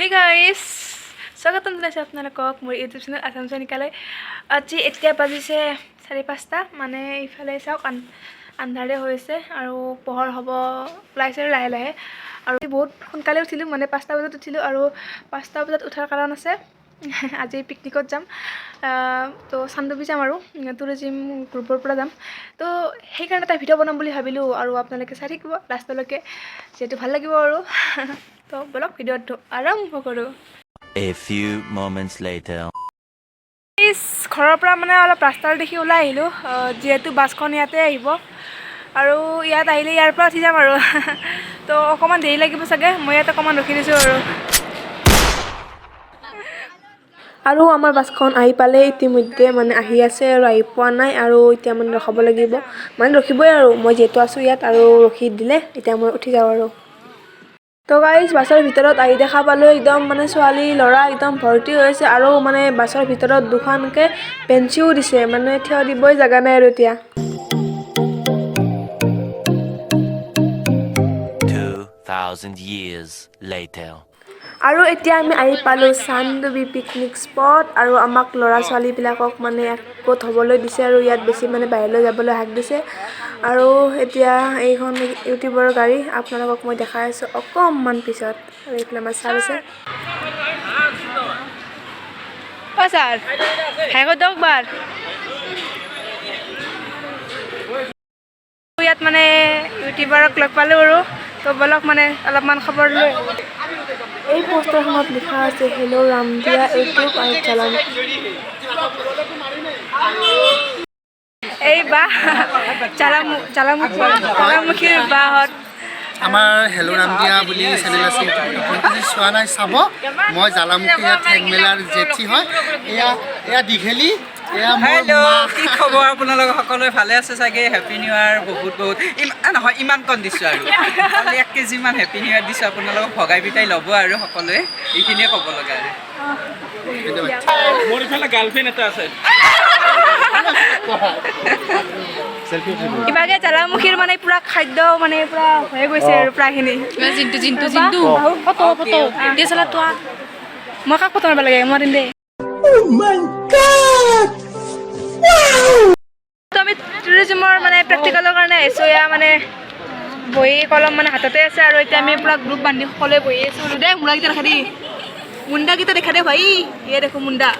Hey guys, স্বাগতম জনাইছোঁ আপোনালোকক মোৰ ইউটিউব চেনেল আছাম চয়নিকালৈ। আজি এতিয়া বাজিছে 4:30 মানে ইফালে চাওক আন্ধাৰে হৈছে আৰু পোহৰ হ'ব ওলাইছে লাহে লাহে। আৰু বহুত সোনকালে উঠিলোঁ মানে 5টা বজাত উঠিলোঁ আৰু 5টা বজাত উঠাৰ কাৰণ আছে আজি পিকনিকত যাম। তো চানডুবি যাম আৰু টুৰিজিম গ্ৰুপৰ পৰা যাম। তো সেইকাৰণে এটা ভিডিঅ' বনাম বুলি ভাবিলোঁ আৰু আপোনালোকে চাই থাকিব লাষ্টলৈকে যিহেতু ভাল লাগিব আৰু তো বলক ভিডিঅ'টো আৰম্ভ কৰোঁ। A few moments later. ঘৰৰ পৰা মানে অলপ ৰাস্তাৰ দেখি ওলাই আহিলোঁ যিহেতু বাছখন ইয়াতে আহিব আৰু ইয়াত আহিলে ইয়াৰ পৰা উঠি যাম আৰু তো অকণমান দেৰি লাগিব চাগে। মই ইয়াত অকণমান ৰখি দিছোঁ আৰু আমাৰ বাছখন আহি পালে ইতিমধ্যে মানে আহি আছে আৰু আহি পোৱা নাই আৰু এতিয়া মানে ৰখাব লাগিব মানে ৰখিবই আৰু মই যিহেতু আছোঁ ইয়াত আৰু ৰখি দিলে এতিয়া মই উঠি যাওঁ আৰু। তো গাইজ বাছৰ ভিতৰত আহি দেখা পালোঁ একদম মানে ছোৱালী ল'ৰা একদম ভৰ্তি হৈ আছে আৰু মানে বাছৰ ভিতৰত দুখনকৈ বেঞ্চিও দিছে মানে থিয় দিবই জেগা নাই আৰু এতিয়া। 2000 years later. আৰু এতিয়া আমি আহি পালোঁ চানডুবি পিকনিক স্পট আৰু আমাক ল'ৰা ছোৱালীবিলাকক মানে একগোট হ'বলৈ দিছে আৰু ইয়াত বেছি মানে বাহিৰলৈ যাবলৈ হাক দিছে। আৰু এতিয়া এইখন ইউটিউবৰ গাড়ী আপোনালোকক মই দেখাই আছোঁ অকণমান পিছত। আৰু এইফালে আমাৰ ছাৰ আছে। ছাৰ হেগত দিয়ক বাৰ ইয়াত মানে ইউটিউবাৰক লগ পালোঁ আৰু তো বলক মানে অলপমান খবৰ লৈ। এই পোষ্টাৰখনত লিখা আছে হেল্ল' ৰামদিয়া ইউটিউব আৰু এই বা জ্বালামুখীৰ বাহঁত আমাৰ হেল্ল' ৰামদিয়া বুলি চেনেল আছে যদি চোৱা নাই চাব। মই জ্বালামুখী ইয়াত ঠেংমেলাৰ জেঠি হয়। এয়া দীঘেলী। হেল্ল' কি খবৰ আপোনালোক সকলোৱে ভালে আছে চাগে। হেপী নিউ ইয়াৰ বহুত নহয় ইমান কণ দিছোঁ আৰু 1 কেজিমান হেপী নিউ ইয়াৰ দিছোঁ আপোনালোকক ভগাই পিটাই ল'ব আৰু সকলোৱে এইখিনিয়ে ক'ব লগা আৰু। মোৰ ইফালে গাৰ্লফ্ৰেণ্ড এটা আছে। ইভাগে জ্বালামুখীৰ মানে পুৰা খাদ্য মানে পুৰা হৈ গৈছে আৰু প্ৰায়খিনি মই কাক ফটো মাৰিব লাগে মই দিম দেই। আমি টুৰিজিমৰ মানে প্ৰেক্টিকেলৰ কাৰণে আহিছোঁ। এয়া মানে বহী কলম মানে হাততে আছে আৰু এতিয়া আমি পুৰা গ্ৰুপ বান্ধি সকলোৱে বহি আছোঁ দেই। মুণ্ডাকেইটা দেখা দেই মুণ্ডাকেইটা দেখা দে ভাই ये देखो मुंडा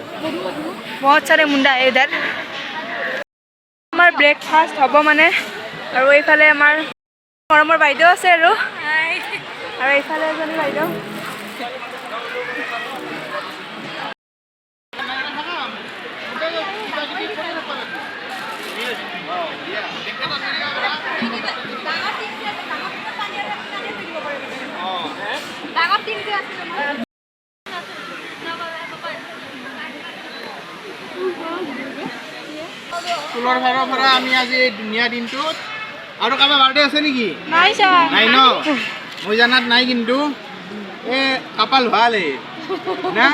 बहुत सारे मुंडा है इधर। আমাৰ ব্ৰেকফাষ্ট হ'ব মানে আৰু এইফালে আমাৰ মৰমৰ বাইদেউ আছে আৰু এইফালে এজনী বাইদেউ। ফুলৰ ভাড়া ভাড়া আমি আজি এই ধুনীয়া দিনটোত আৰু কাৰোবাৰ বাৰ্থডে আছে নেকি? নাই নাই ন মই জানাত নাই কিন্তু এই কাপাল ভালে না।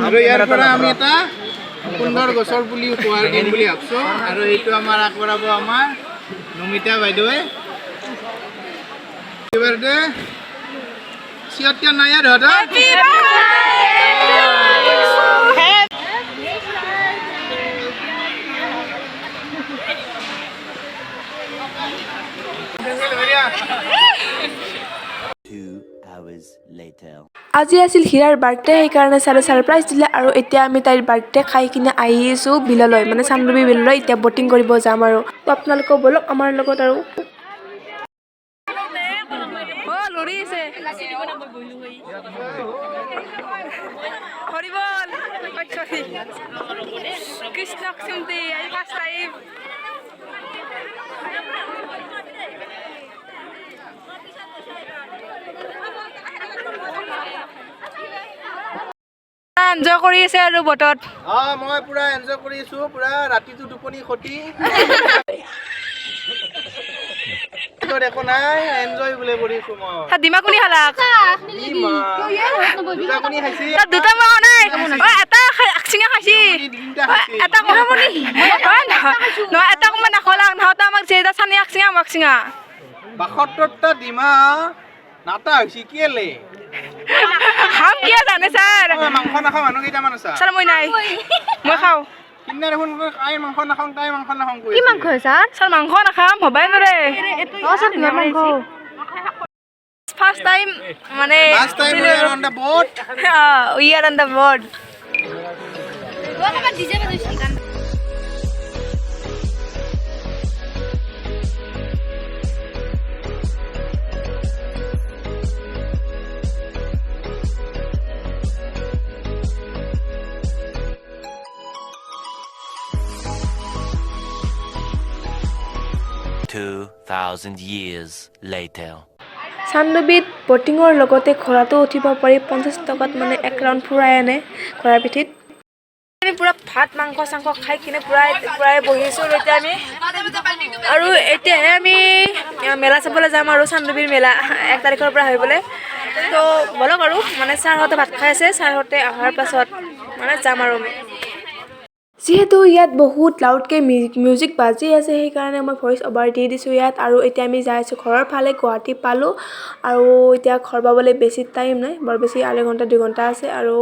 আৰু ইয়াৰ পৰা আমি এটা সুন্দৰ গছৰ পুলি উপহাৰ দিম বুলি ভাবিছোঁ আৰু এইটো আমাৰ আগবঢ়াব আমাৰ নমিতা বাইদেৱে। বাৰ্থডে চিয়তিয়া নাই আৰু আজি আছিল হীৰাৰ বাৰ্থডে সেইকাৰণে ছাৰে ছাৰপ্ৰাইজ দিলে আৰু এতিয়া আমি তাইৰ বাৰ্থডে খাই কিনে আহিছোঁ বিললৈ মানে চানডুবি বিললৈ। এতিয়া বটিং কৰিব যাম আৰু তো আপোনালোকেও বলক আমাৰ লগত আৰু। এনজয় কৰি আছে আৰু বটত। মই পুৰা এনজয় কৰি আছোঁ পুৰা ৰাতিটো টোপনি খতি একো নাই এনজয় বোলে কৰিছোঁ মই। ডিমা কোনি খালাক দুটা মাহ নাই এটা চিঙা খাইছি এটা নহয় এটা কমাই নাখলাক নহতে আমাক যেটা চানি চিঙা আমাক চিঙা 72টা ডিমা নাটা হৈছে কেলে খাম কিয় জানে ছাৰ মাংস নাখাওঁ মানুহ কেইটামান আছা ছাৰ মই নাই মই খাওঁ কিন্না দেখোন তাই মাংস নাখাওঁ তাই মাংস নাখাওঁ কৈ কি মাংস ছাৰ ছাৰ মাংস নাখাম হ'বাই নোৱাৰে ছাৰ কিহৰ মাংস ফাৰ্ষ্ট টাইম মানে last time we are on the boat we are on the board $2,000 years later. চান্দুবিত বটিঙৰ লগতে ঘোঁৰাটো উঠিব পাৰি 50 টকাত মানে এক ৰাউণ্ড ফুৰাই আনে ঘোঁৰাৰ পিঠিত আমি পূৰা ভাত মাংস চাংস খাই কিনে পূৰাই বহিছোঁ এতিয়া আমি আৰু এতিয়াহে আমি মেলা চাবলৈ যাম আৰু চান্দুবিৰ মেলা 1 তাৰিখৰ পৰা হৈ বোলে তো বলক আৰু মানে ছাৰহঁতে ভাত খাই আছে ছাৰহঁতে অহাৰ পাছত মানে যাম আৰু যিহেতু ইয়াত বহুত লাউডকৈ মিউজিক বাজি আছে সেইকাৰণে মই ভইচ অভাৰ দি দিছোঁ ইয়াত আৰু এতিয়া আমি যাই আছোঁ ঘৰৰ ফালে গুৱাহাটী পালোঁ আৰু এতিয়া ঘৰ পাবলৈ বেছি টাইম নাই বৰ বেছি আঢ়ৈ ঘণ্টা 2 ঘণ্টা আছে আৰু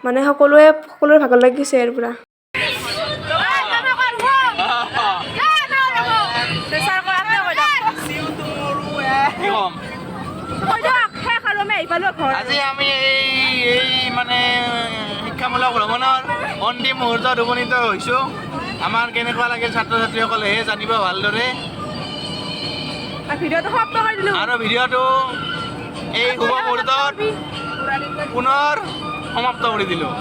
মানে সকলোৰে ভাগৰ লাগিছে আৰু পূৰা আজি আমি এই মানে শিক্ষামূলক ভ্ৰমণৰ অন্তিম মুহূৰ্তত উপনীত হৈছোঁ আমাৰ কেনেকুৱা লাগিল ছাত্ৰ ছাত্ৰীসকলেহে জানিব ভালদৰে আৰু ভিডিঅ'টো এই শুভ মুহূৰ্তত পুনৰ সমাপ্ত কৰি দিলোঁ